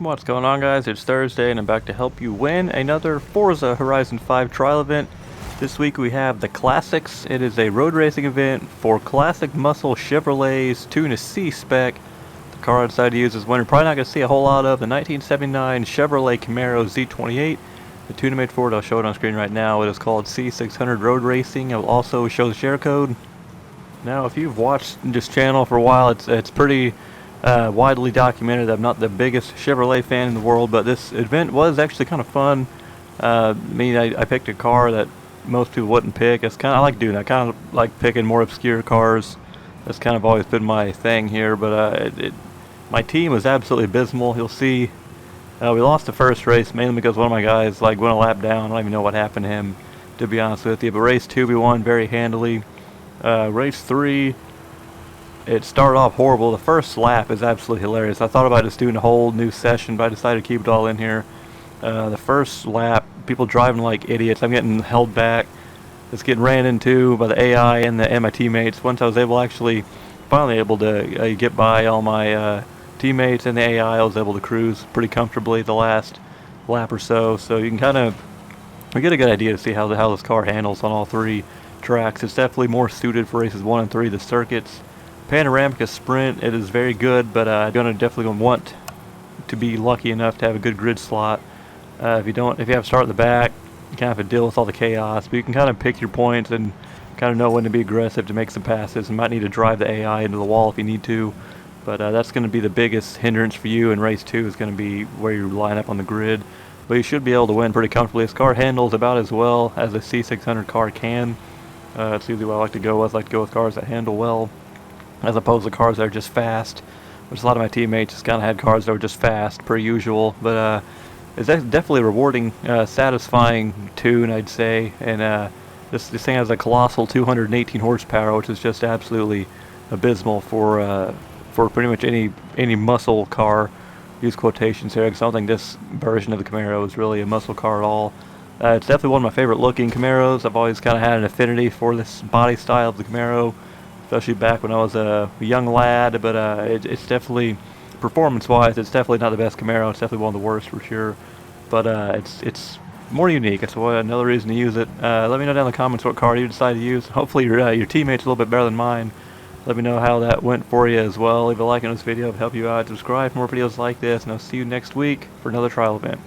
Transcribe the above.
What's going on, guys? It's Thursday and I'm back to help you win another Forza Horizon 5 trial event. This week we have the Classics. It is a road racing event for classic muscle Chevrolets tuned to C-spec. The car I decided to use is one you're probably not going to see a whole lot of, the 1979 Chevrolet Camaro Z28. The tune I made for it, I'll show it on screen right now. It is called C600 Road Racing. It will also show the share code. Now, if you've watched this channel for a while, it's pretty widely documented. I'm not the biggest Chevrolet fan in the world, but this event was actually kind of fun. I picked a car that most people wouldn't pick. I like doing that. I kind of like picking more obscure cars. That's kind of always been my thing here. But my team was absolutely abysmal. You'll see, we lost the first race mainly because one of my guys went a lap down. I don't even know what happened to him, to be honest with you. But race 2 we won very handily. Race 3, it started off horrible. The first lap is absolutely hilarious. I thought about just doing a whole new session, but I decided to keep it all in here. The first lap, people driving like idiots. I'm getting held back. It's getting ran into by the AI and my teammates. Once I was finally able to get by all my teammates and the AI, I was able to cruise pretty comfortably the last lap or so. So you can get a good idea to see how this car handles on all three tracks. It's definitely more suited for races 1 and 3, the circuits. Panoramica Sprint, it is very good, but I'm definitely gonna want to be lucky enough to have a good grid slot. If you have to start at the back, you kind of have to deal with all the chaos, but you can kind of pick your points and kind of know when to be aggressive to make some passes. You might need to drive the AI into the wall if you need to, but that's going to be the biggest hindrance for you in race 2 is going to be where you line up on the grid. But you should be able to win pretty comfortably. This car handles about as well as a C600 car can. It's usually what I like to go with. I like to go with cars that handle well, as opposed to cars that are just fast, which a lot of my teammates just kind of had cars that were just fast, per usual. But it's definitely a rewarding, satisfying tune, I'd say. And this thing has a colossal 218 horsepower, which is just absolutely abysmal for pretty much any muscle car. Use quotations here because I don't think this version of the Camaro is really a muscle car at all. It's definitely one of my favorite looking Camaros. I've always kind of had an affinity for this body style of the Camaro, especially back when I was a young lad. But it's definitely, performance-wise, it's definitely not the best Camaro. It's definitely one of the worst for sure. But it's more unique. That's another reason to use it. Let me know down in the comments what car you decide to use. Hopefully your teammate's a little bit better than mine. Let me know how that went for you as well. Leave a like on this video to help you out. Subscribe for more videos like this, and I'll see you next week for another trial event.